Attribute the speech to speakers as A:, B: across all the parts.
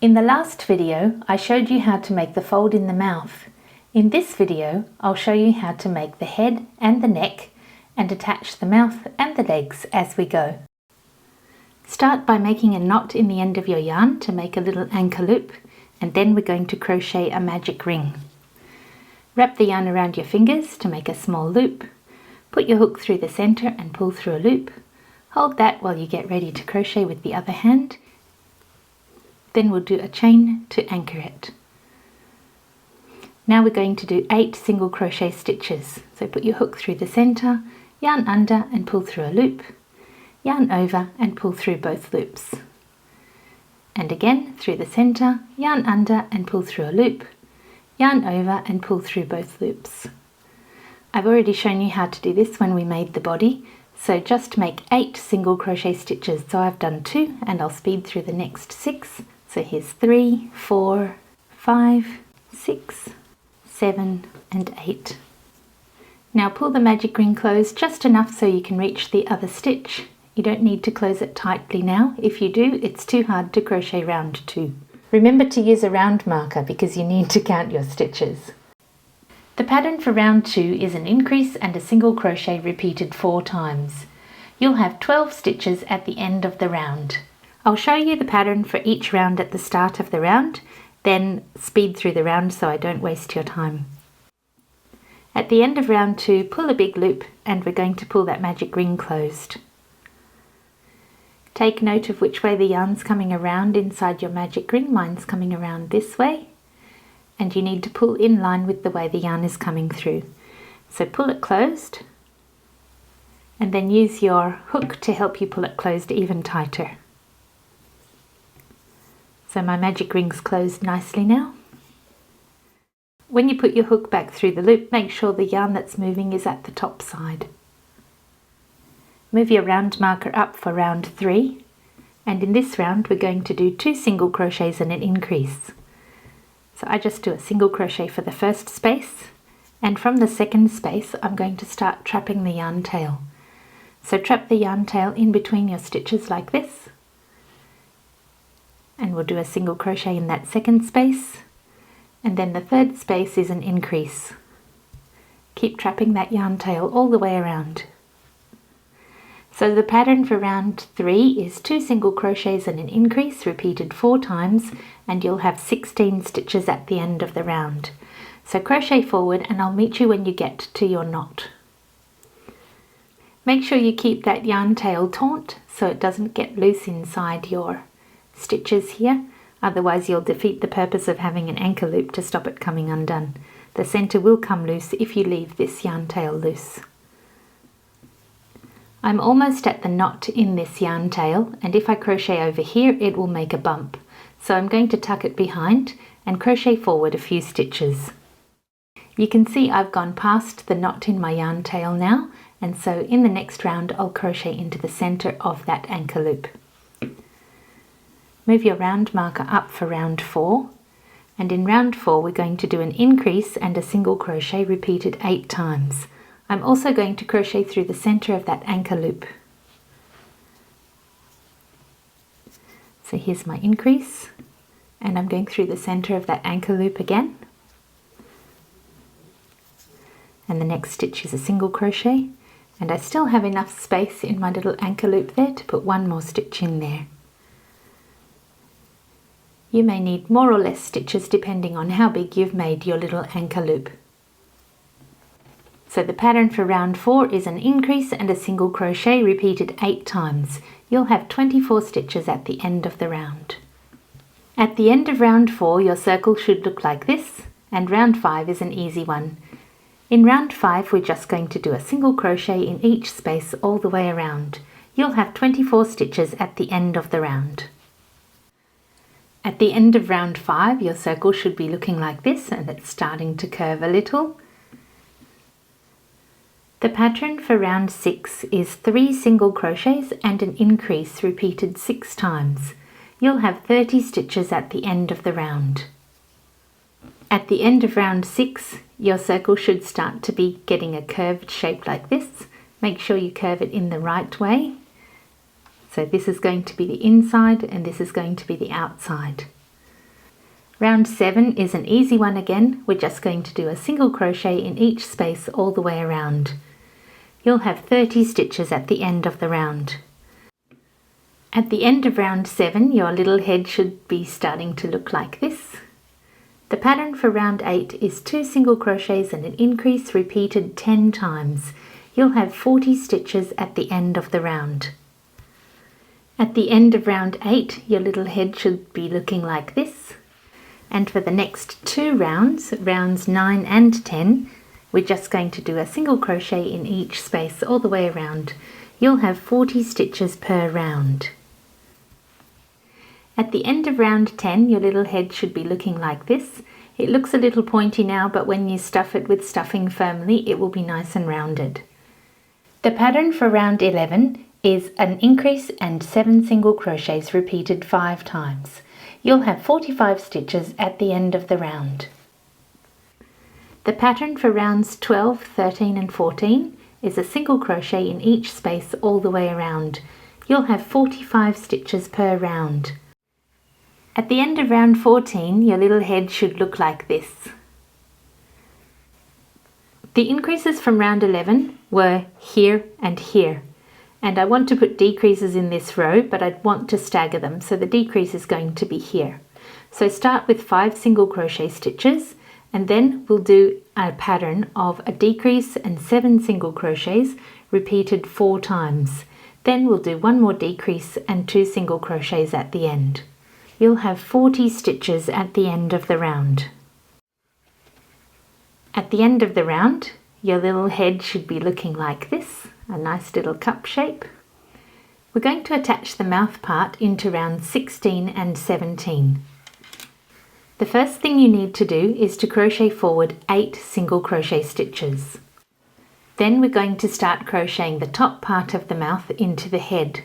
A: In the last video, I showed you how to make the fold in the mouth. In this video, I'll show you how to make the head and the neck and attach the mouth and the legs as we go. Start by making a knot in the end of your yarn to make a little anchor loop, and then we're going to crochet a magic ring. Wrap the yarn around your fingers to make a small loop. Put your hook through the center and pull through a loop. Hold that while you get ready to crochet with the other hand. Then we'll do a chain to anchor it. Now we're going to do 8 single crochet stitches. So put your hook through the center, yarn under and pull through a loop, yarn over and pull through both loops. And again through the center, yarn under and pull through a loop, yarn over and pull through both loops. I've already shown you how to do this when we made the body, so just make 8 single crochet stitches. So I've done 2 and I'll speed through the next 6. So here's 3, 4, 5, 6, 7 and 8. Now pull the magic ring closed just enough so you can reach the other stitch. You don't need to close it tightly now. If you do, it's too hard to crochet round 2. Remember to use a round marker because you need to count your stitches. The pattern for round 2 is an increase and a single crochet repeated 4 times. You'll have 12 stitches at the end of the round. I'll show you the pattern for each round at the start of the round, then speed through the round so I don't waste your time. At the end of round 2, pull a big loop and we're going to pull that magic ring closed. Take note of which way the yarn's coming around inside your magic ring. Mine's coming around this way, and you need to pull in line with the way the yarn is coming through. So pull it closed and then use your hook to help you pull it closed even tighter. So my magic ring's closed nicely now. When you put your hook back through the loop, make sure the yarn that's moving is at the top side. Move your round marker up for round 3, and in this round we're going to do 2 single crochets and an increase. So I just do a single crochet for the first space, and from the second space I'm going to start trapping the yarn tail. So trap the yarn tail in between your stitches like this, and we'll do a single crochet in that second space, and then the third space is an increase. Keep trapping that yarn tail all the way around. So the pattern for round 3 is 2 single crochets and an increase repeated 4 times, and you'll have 16 stitches at the end of the round. So crochet forward and I'll meet you when you get to your knot. Make sure you keep that yarn tail taut so it doesn't get loose inside your stitches here, otherwise you'll defeat the purpose of having an anchor loop to stop it coming undone. The center will come loose if you leave this yarn tail loose. I'm almost at the knot in this yarn tail, and if I crochet over here it will make a bump. So I'm going to tuck it behind and crochet forward a few stitches. You can see I've gone past the knot in my yarn tail now, and so in the next round I'll crochet into the center of that anchor loop. Move your round marker up for round 4, and in round 4 we're going to do an increase and a single crochet repeated 8 times. I'm also going to crochet through the center of that anchor loop. So here's my increase, and I'm going through the center of that anchor loop again. And the next stitch is a single crochet, and I still have enough space in my little anchor loop there to put one more stitch in there. You may need more or less stitches depending on how big you've made your little anchor loop. So the pattern for round 4 is an increase and a single crochet repeated 8 times. You'll have 24 stitches at the end of the round. At the end of round 4 your circle should look like this, and round 5 is an easy one. In round 5 we're just going to do a single crochet in each space all the way around. You'll have 24 stitches at the end of the round. At the end of round 5 your circle should be looking like this, and it's starting to curve a little. The pattern for round 6 is 3 single crochets and an increase repeated 6 times. You'll have 30 stitches at the end of the round. At the end of round 6, your circle should start to be getting a curved shape like this. Make sure you curve it in the right way. So this is going to be the inside and this is going to be the outside. Round 7 is an easy one again. We're just going to do a single crochet in each space all the way around. You'll have 30 stitches at the end of the round. At the end of round 7, your little head should be starting to look like this. The pattern for round 8 is 2 single crochets and an increase repeated 10 times. You'll have 40 stitches at the end of the round. At the end of round 8, your little head should be looking like this. And for the next 2 rounds, rounds 9 and 10, we're just going to do a single crochet in each space all the way around. You'll have 40 stitches per round. At the end of round 10, your little head should be looking like this. It looks a little pointy now, but when you stuff it with stuffing firmly, it will be nice and rounded. The pattern for round 11 is an increase and 7 single crochets repeated 5 times. You'll have 45 stitches at the end of the round. The pattern for rounds 12, 13 and 14 is a single crochet in each space all the way around. You'll have 45 stitches per round. At the end of round 14, your little head should look like this. The increases from round 11 were here and here, and I want to put decreases in this row, but I want to stagger them, so the decrease is going to be here. So start with 5 single crochet stitches, and then we'll do a pattern of a decrease and 7 single crochets repeated 4 times. Then we'll do 1 more decrease and 2 single crochets at the end. You'll have 40 stitches at the end of the round. At the end of the round, your little head should be looking like this, a nice little cup shape. We're going to attach the mouth part into round 16 and 17. The first thing you need to do is to crochet forward 8 single crochet stitches. Then we're going to start crocheting the top part of the mouth into the head.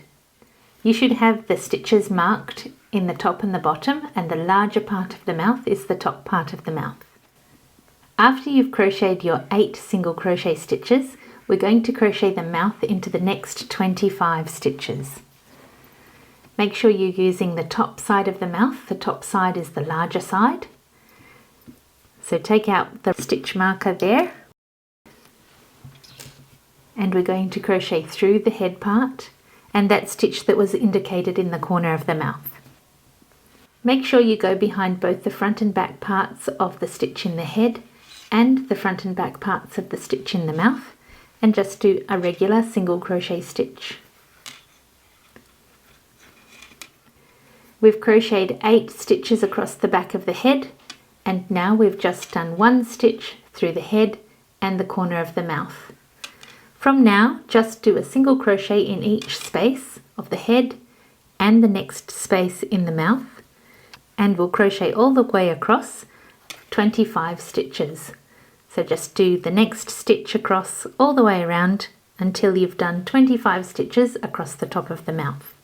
A: You should have the stitches marked in the top and the bottom, and the larger part of the mouth is the top part of the mouth. After you've crocheted your 8 single crochet stitches, we're going to crochet the mouth into the next 25 stitches. Make sure you're using the top side of the mouth. The top side is the larger side. So take out the stitch marker there, and we're going to crochet through the head part and that stitch that was indicated in the corner of the mouth. Make sure you go behind both the front and back parts of the stitch in the head and the front and back parts of the stitch in the mouth, and just do a regular single crochet stitch. We've crocheted 8 stitches across the back of the head, and now we've just done 1 stitch through the head and the corner of the mouth. From now, just do a single crochet in each space of the head and the next space in the mouth, and we'll crochet all the way across 25 stitches. So just do the next stitch across all the way around until you've done 25 stitches across the top of the mouth.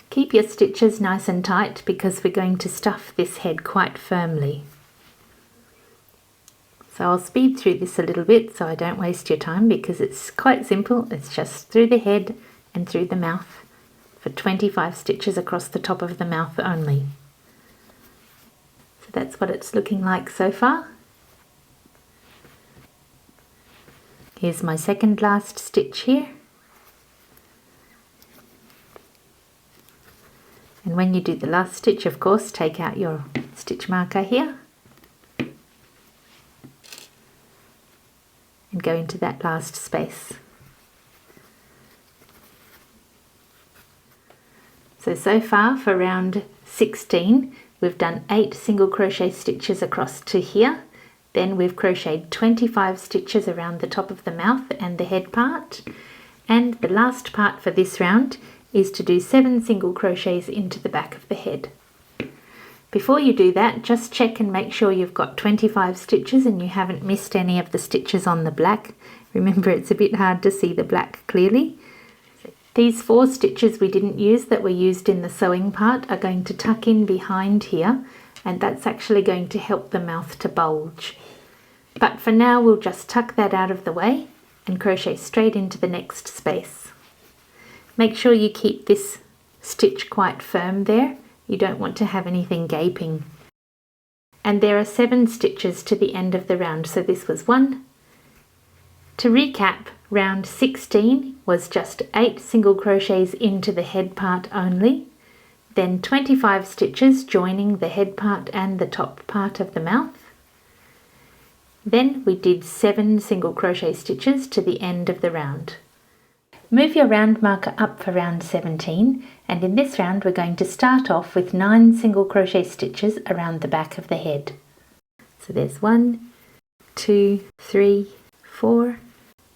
A: Keep your stitches nice and tight because we're going to stuff this head quite firmly. So I'll speed through this a little bit so I don't waste your time, because it's quite simple. It's just through the head and through the mouth for 25 stitches across the top of the mouth only. So that's what it's looking like so far. Here's my second last stitch here. And when you do the last stitch, of course, take out your stitch marker here and go into that last space. So far for round 16, we've done 8 single crochet stitches across to here. Then we've crocheted 25 stitches around the top of the mouth and the head part. And the last part for this round is to do 7 single crochets into the back of the head. Before you do that, just check and make sure you've got 25 stitches and you haven't missed any of the stitches on the black. Remember, it's a bit hard to see the black clearly. These 4 stitches we didn't use that were used in the sewing part are going to tuck in behind here, and that's actually going to help the mouth to bulge. But for now, we'll just tuck that out of the way and crochet straight into the next space. Make sure you keep this stitch quite firm there. You don't want to have anything gaping. and there are 7 stitches to the end of the round. So this was 1. To recap, round 16 was just 8 single crochets into the head part only, then 25 stitches joining the head part and the top part of the mouth. Then we did 7 single crochet stitches to the end of the round. Move your round marker up for round 17, and in this round we're going to start off with 9 single crochet stitches around the back of the head. So there's 1, 2, 3, 4,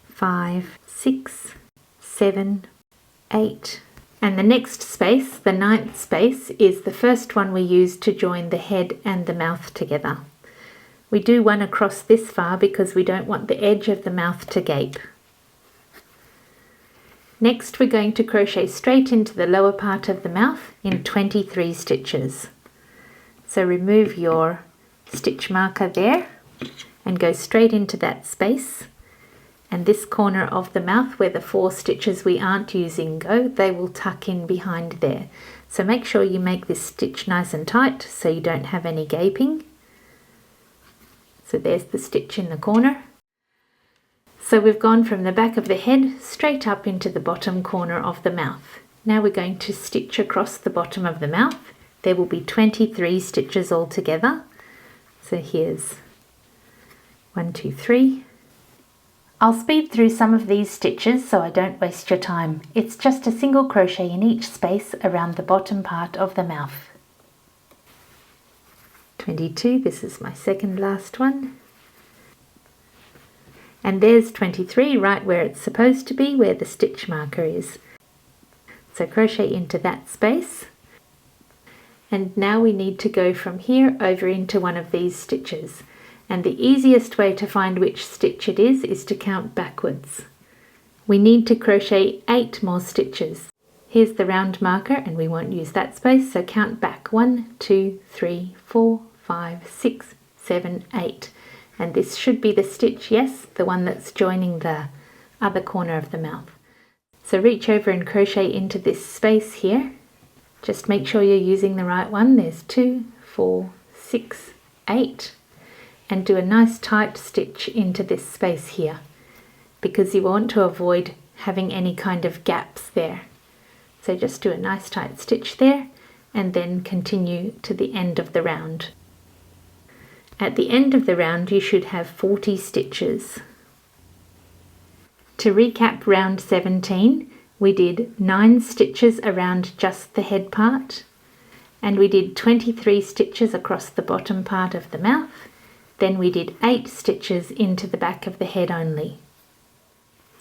A: 5, 6, 7, 8, and the next space, the 9th space, is the first one we use to join the head and the mouth together. We do one across this far because we don't want the edge of the mouth to gape. Next we're going to crochet straight into the lower part of the mouth in 23 stitches. So remove your stitch marker there and go straight into that space, and this corner of the mouth where the 4 stitches we aren't using go, they will tuck in behind there. So make sure you make this stitch nice and tight so you don't have any gaping. So there's the stitch in the corner. So we've gone from the back of the head straight up into the bottom corner of the mouth. Now we're going to stitch across the bottom of the mouth. There will be 23 stitches altogether. So here's 1, 2, 3. I'll speed through some of these stitches so I don't waste your time. It's just a single crochet in each space around the bottom part of the mouth. 22, this is my second last one. And there's 23 right where it's supposed to be, where the stitch marker is. So crochet into that space. And now we need to go from here over into one of these stitches. And the easiest way to find which stitch it is to count backwards. We need to crochet 8 more stitches. Here's the round marker, and we won't use that space, so count back 1, 2, 3, 4, 5, 6, 7, 8. And this should be the stitch, yes, the one that's joining the other corner of the mouth. So reach over and crochet into this space here. Just make sure you're using the right one. There's 2, 4, 6, 8. And do a nice tight stitch into this space here, because you want to avoid having any kind of gaps there. So just do a nice tight stitch there and then continue to the end of the round. At the end of the round you should have 40 stitches. To recap round 17, we did 9 stitches around just the head part, and we did 23 stitches across the bottom part of the mouth. Then we did 8 stitches into the back of the head only.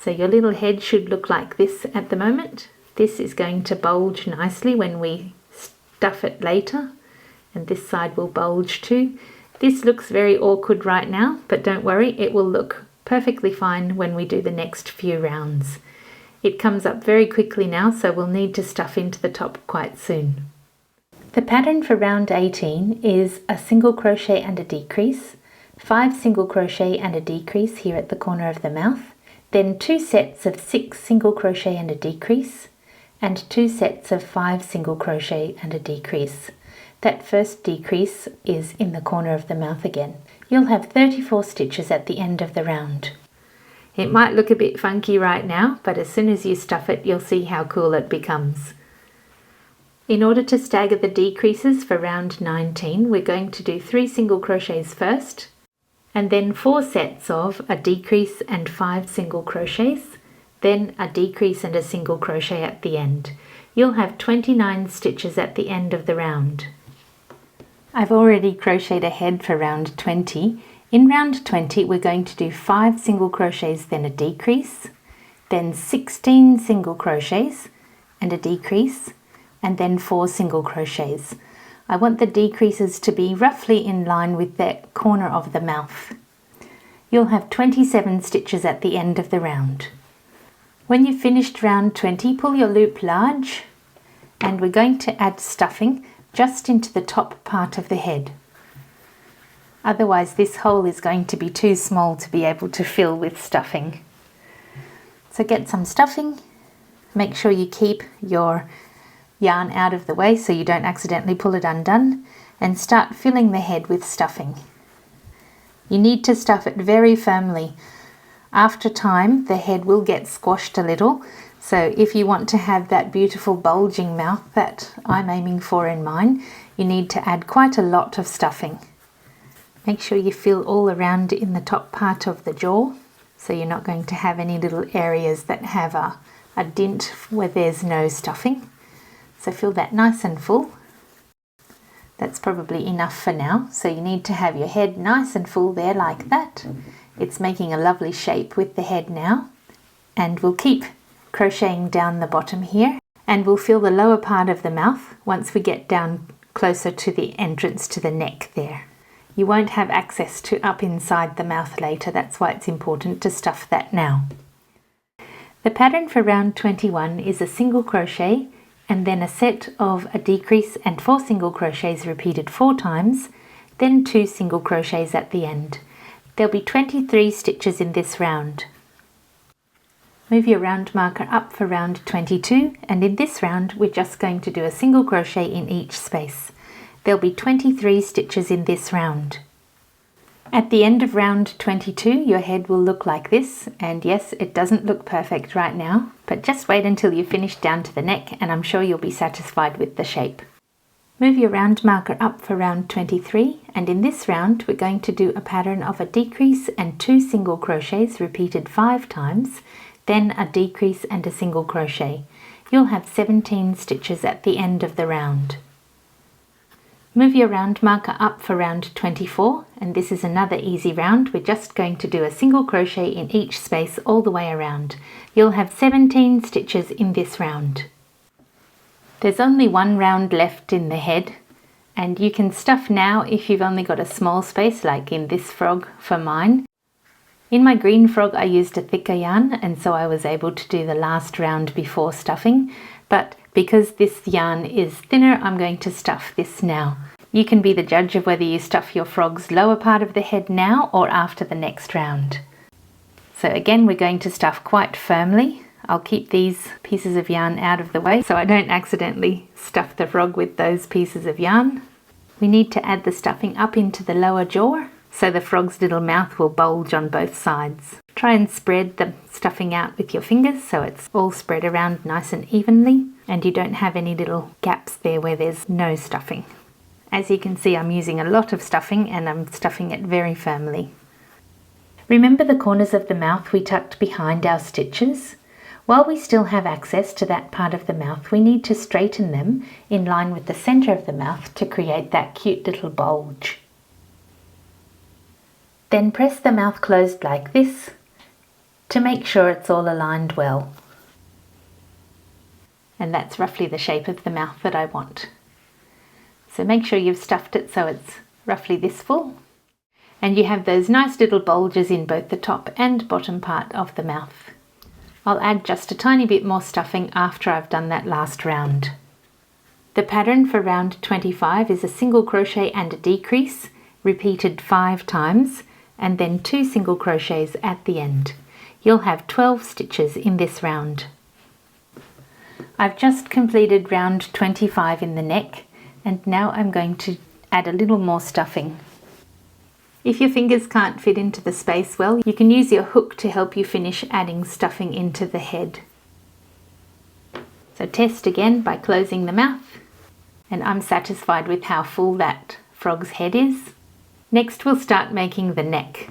A: So your little head should look like this at the moment. This is going to bulge nicely when we stuff it later, and this side will bulge too. This looks very awkward right now, but don't worry, it will look perfectly fine when we do the next few rounds. It comes up very quickly now, so we'll need to stuff into the top quite soon. The pattern for round 18 is a single crochet and a decrease, 5 single crochet and a decrease here at the corner of the mouth, then 2 sets of 6 single crochet and a decrease, and 2 sets of 5 single crochet and a decrease. That first decrease is in the corner of the mouth again. You'll have 34 stitches at the end of the round. It might look a bit funky right now, but as soon as you stuff it, you'll see how cool it becomes. In order to stagger the decreases for round 19, we're going to do 3 single crochets first, and then 4 sets of a decrease and 5 single crochets, then a decrease and a single crochet at the end. You'll have 29 stitches at the end of the round. I've already crocheted ahead for round 20. In round 20 we're going to do 5 single crochets, then a decrease, then 16 single crochets and a decrease, and then 4 single crochets. I want the decreases to be roughly in line with the corner of the mouth. You'll have 27 stitches at the end of the round. When you've finished round 20, pull your loop large, and we're going to add stuffing just into the top part of the head. Otherwise this hole is going to be too small to be able to fill with stuffing. So get some stuffing. Make sure you keep your yarn out of the way so you don't accidentally pull it undone, and start filling the head with stuffing. You need to stuff it very firmly. After time, the head will get squashed a little, so if you want to have that beautiful bulging mouth that I'm aiming for in mine, you need to add quite a lot of stuffing. Make sure you fill all around in the top part of the jaw, so you're not going to have any little areas that have a dint where there's no stuffing. So fill that nice and full. That's probably enough for now. So you need to have your head nice and full there like that. It's making a lovely shape with the head now. And we'll keep crocheting down the bottom here, and we'll fill the lower part of the mouth once we get down closer to the entrance to the neck there. You won't have access to up inside the mouth later, that's why it's important to stuff that now. The pattern for round 21 is a single crochet and then a set of a decrease and 4 single crochets repeated 4 times, then 2 single crochets at the end. There'll be 23 stitches in this round. Move your round marker up for round 22, and in this round we're just going to do a single crochet in each space. There'll be 23 stitches in this round. At the end of round 22, your head will look like this, and yes, it doesn't look perfect right now, but just wait until you finish down to the neck and I'm sure you'll be satisfied with the shape. Move your round marker up for round 23, and in this round we're going to do a pattern of a decrease and 2 single crochets repeated 5 times, then a decrease and a single crochet. You'll have 17 stitches at the end of the round. Move your round marker up for round 24, and this is another easy round. We're just going to do a single crochet in each space all the way around. You'll have 17 stitches in this round. There's only one round left in the head, and you can stuff now if you've only got a small space, like in this frog for mine. In my green frog I used a thicker yarn, and so I was able to do the last round before stuffing, but because this yarn is thinner, I'm going to stuff this now. You can be the judge of whether you stuff your frog's lower part of the head now or after the next round. So again, we're going to stuff quite firmly. I'll keep these pieces of yarn out of the way so I don't accidentally stuff the frog with those pieces of yarn. We need to add the stuffing up into the lower jaw, so the frog's little mouth will bulge on both sides. Try and spread the stuffing out with your fingers so it's all spread around nice and evenly, and you don't have any little gaps there where there's no stuffing. As you can see, I'm using a lot of stuffing and I'm stuffing it very firmly. Remember the corners of the mouth we tucked behind our stitches? While we still have access to that part of the mouth, we need to straighten them in line with the center of the mouth to create that cute little bulge. Then press the mouth closed like this to make sure it's all aligned well. And that's roughly the shape of the mouth that I want. So make sure you've stuffed it so it's roughly this full. And you have those nice little bulges in both the top and bottom part of the mouth. I'll add just a tiny bit more stuffing after I've done that last round. The pattern for round 25 is a single crochet and a decrease, repeated 5 times, and then 2 single crochets at the end. You'll have 12 stitches in this round. I've just completed round 25 in the neck, and now I'm going to add a little more stuffing. If your fingers can't fit into the space well, you can use your hook to help you finish adding stuffing into the head. So test again by closing the mouth, and I'm satisfied with how full that frog's head is. Next we'll start making the neck.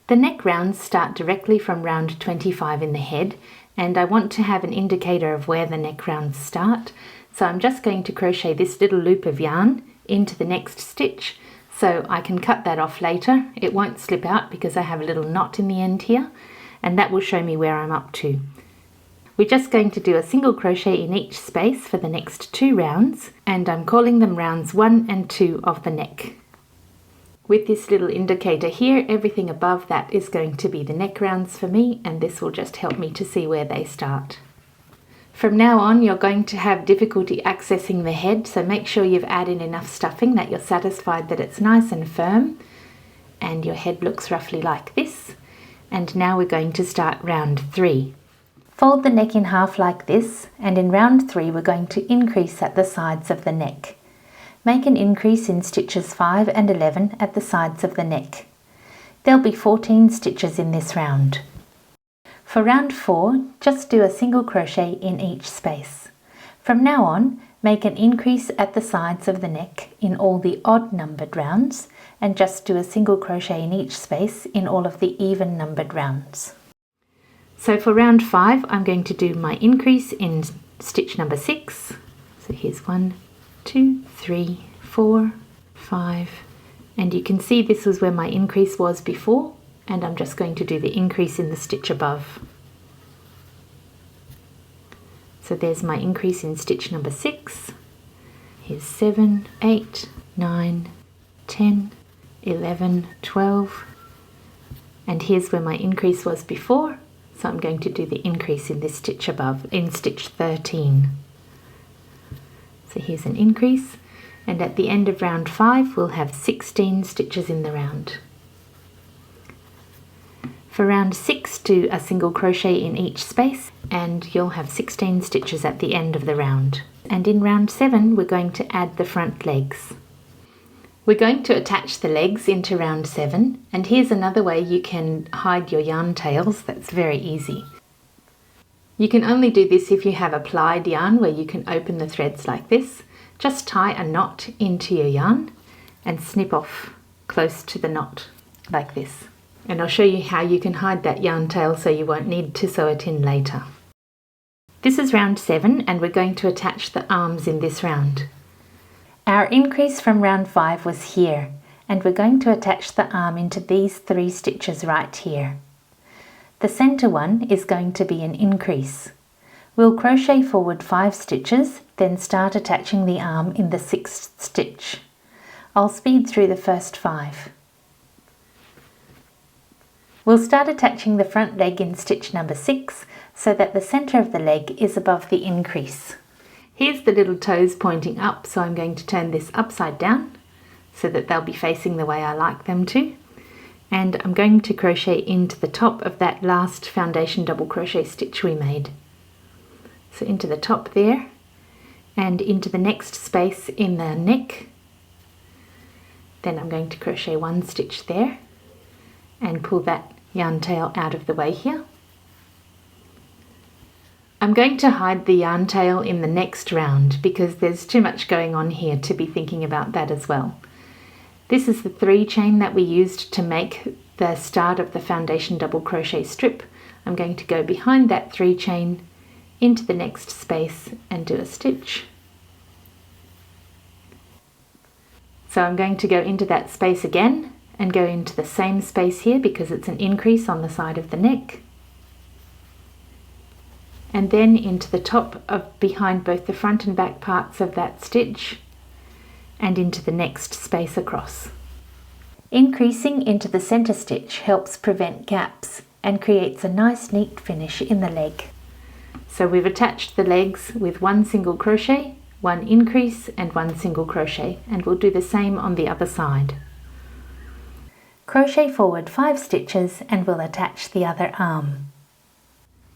A: The neck rounds start directly from round 25 in the head, and I want to have an indicator of where the neck rounds start, so I'm just going to crochet this little loop of yarn into the next stitch so I can cut that off later. It won't slip out because I have a little knot in the end here, and that will show me where I'm up to. We're just going to do a single crochet in each space for the next 2 rounds, and I'm calling them rounds 1 and 2 of the neck. With this little indicator here, everything above that is going to be the neck rounds for me, and this will just help me to see where they start. From now on, you're going to have difficulty accessing the head, so make sure you've added enough stuffing that you're satisfied that it's nice and firm, and your head looks roughly like this. And now we're going to start round 3. Fold the neck in half like this, and in round 3 we're going to increase at the sides of the neck. Make an increase in stitches 5 and 11 at the sides of the neck. There'll be 14 stitches in this round. For round 4, just do a single crochet in each space. From now on, make an increase at the sides of the neck in all the odd numbered rounds and just do a single crochet in each space in all of the even numbered rounds. So for round 5, I'm going to do my increase in stitch number 6. So here's 1, 2, 3, 4, 5, and you can see this was where my increase was before, and I'm just going to do the increase in the stitch above. So there's my increase in stitch number 6. Here's 7, 8, 9, 10, 11, 12, and here's where my increase was before, so I'm going to do the increase in this stitch above, in stitch 13. So here's an increase, and at the end of round 5 we'll have 16 stitches in the round. For round 6, do a single crochet in each space and you'll have 16 stitches at the end of the round. And in round 7 we're going to add the front legs. We're going to attach the legs into round 7, and here's another way you can hide your yarn tails that's very easy. You can only do this if you have a plied yarn where you can open the threads like this. Just tie a knot into your yarn and snip off close to the knot like this. And I'll show you how you can hide that yarn tail so you won't need to sew it in later. This is round 7 and we're going to attach the arms in this round. Our increase from round 5 was here, and we're going to attach the arm into these 3 stitches right here. The center one is going to be an increase. We'll crochet forward 5 stitches, then start attaching the arm in the 6th stitch. I'll speed through the first 5. We'll start attaching the front leg in stitch number 6 so that the center of the leg is above the increase. Here's the little toes pointing up, so I'm going to turn this upside down so that they'll be facing the way I like them to. And I'm going to crochet into the top of that last foundation double crochet stitch we made. So into the top there and into the next space in the neck. Then I'm going to crochet 1 stitch there and pull that yarn tail out of the way here. I'm going to hide the yarn tail in the next round because there's too much going on here to be thinking about that as well. This is the 3 chain that we used to make the start of the foundation double crochet strip. I'm going to go behind that 3 chain into the next space and do a stitch. So I'm going to go into that space again and go into the same space here because it's an increase on the side of the neck. And then into the top of behind both the front and back parts of that stitch and into the next space across. Increasing into the center stitch helps prevent gaps and creates a nice neat finish in the leg. So we've attached the legs with 1 single crochet, 1 increase and 1 single crochet, and we'll do the same on the other side. Crochet forward 5 stitches and we'll attach the other arm.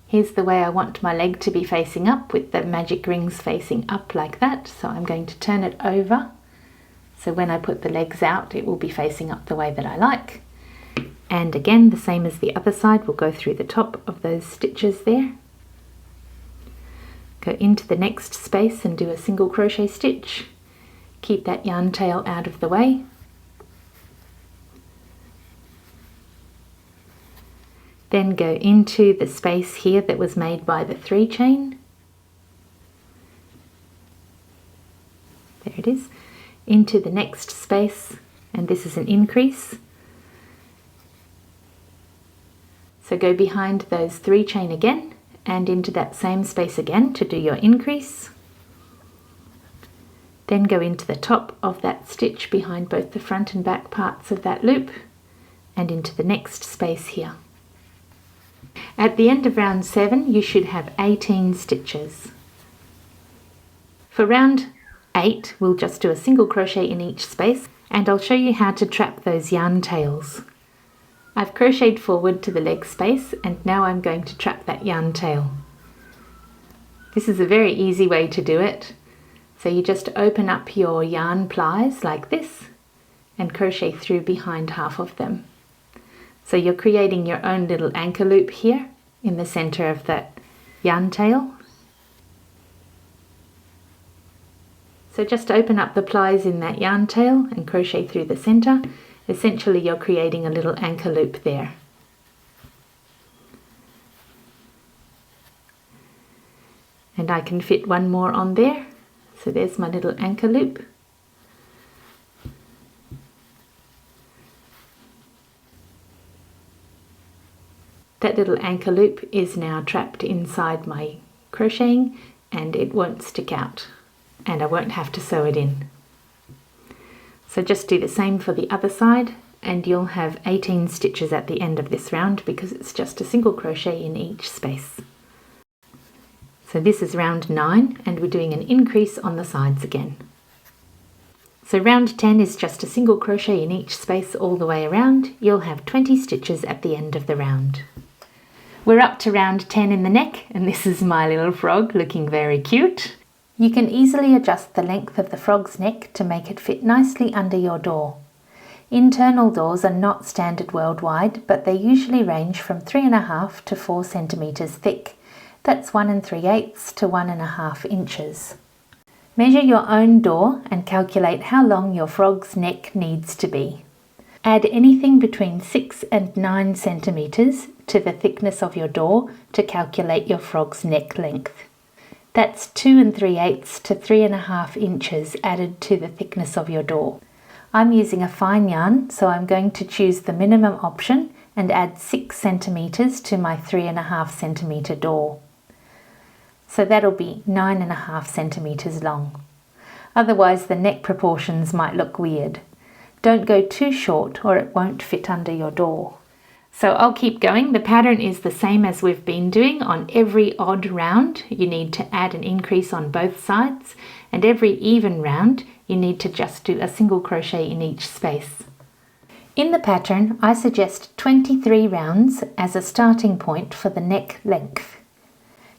A: Here's the way I want my leg to be facing up, with the magic rings facing up like that. So I'm going to turn it over. So when I put the legs out, it will be facing up the way that I like. And again, the same as the other side, we'll go through the top of those stitches there. Go into the next space and do a single crochet stitch. Keep that yarn tail out of the way. Then go into the space here that was made by the 3 chain. There it is. Into the next space, and this is an increase. So go behind those 3 chain again and into that same space again to do your increase. Then go into the top of that stitch behind both the front and back parts of that loop and into the next space here. At the end of round 7 you should have 18 stitches. For round 8 we'll just do a single crochet in each space, and I'll show you how to trap those yarn tails. I've crocheted forward to the leg space and now I'm going to trap that yarn tail. This is a very easy way to do it. So you just open up your yarn plies like this and crochet through behind half of them. So you're creating your own little anchor loop here in the center of that yarn tail. So just open up the plies in that yarn tail and crochet through the center. Essentially you're creating a little anchor loop there. And I can fit one more on there. So there's my little anchor loop. That little anchor loop is now trapped inside my crocheting and it won't stick out and I won't have to sew it in. So just do the same for the other side and you'll have 18 stitches at the end of this round because it's just a single crochet in each space. So this is round 9 and we're doing an increase on the sides again. So round 10 is just a single crochet in each space all the way around. You'll have 20 stitches at the end of the round. We're up to round 10 in the neck and this is my little frog looking very cute. You can easily adjust the length of the frog's neck to make it fit nicely under your door. Internal doors are not standard worldwide, but they usually range from 3.5 to 4 centimeters thick. That's 1 3/8 to 1.5 inches. Measure your own door and calculate how long your frog's neck needs to be. Add anything between 6 and 9 centimeters to the thickness of your door to calculate your frog's neck length. That's 2 3/8 to 3.5 inches added to the thickness of your door. I'm using a fine yarn, so I'm going to choose the minimum option and add 6 centimeters to my 3.5 centimeter door. So that'll be 9.5 centimeters long. Otherwise the neck proportions might look weird. Don't go too short or it won't fit under your door. So I'll keep going. The pattern is the same as we've been doing on every odd round. You need to add an increase on both sides, and every even round you need to just do a single crochet in each space. In the pattern I suggest 23 rounds as a starting point for the neck length.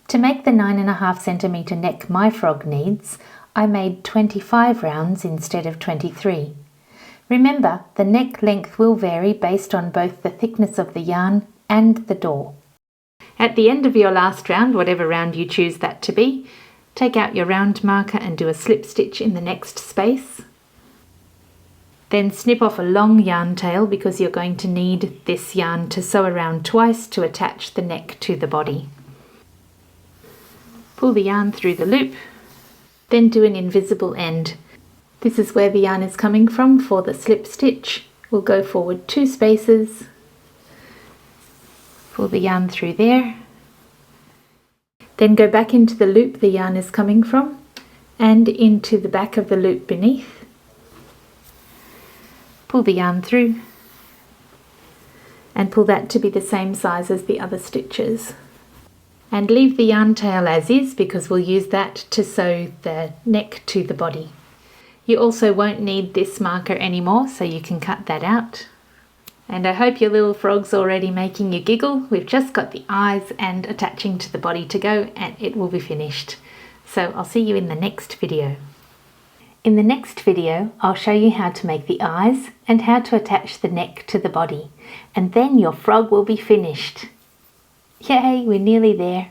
A: To make the 9.5 centimeter neck my frog needs, I made 25 rounds instead of 23. Remember, the neck length will vary based on both the thickness of the yarn and the door. At the end of your last round, whatever round you choose that to be, take out your round marker and do a slip stitch in the next space. Then snip off a long yarn tail because you're going to need this yarn to sew around twice to attach the neck to the body. Pull the yarn through the loop, then do an invisible end. This is where the yarn is coming from for the slip stitch. We'll go forward 2 spaces, pull the yarn through there, then go back into the loop the yarn is coming from and into the back of the loop beneath. Pull the yarn through and pull that to be the same size as the other stitches. And leave the yarn tail as is because we'll use that to sew the neck to the body. You also won't need this marker anymore, so you can cut that out. And I hope your little frog's already making you giggle. We've just got the eyes and attaching to the body to go and it will be finished. So I'll see you in the next video. In the next video, I'll show you how to make the eyes and how to attach the neck to the body. And then your frog will be finished. Yay, we're nearly there.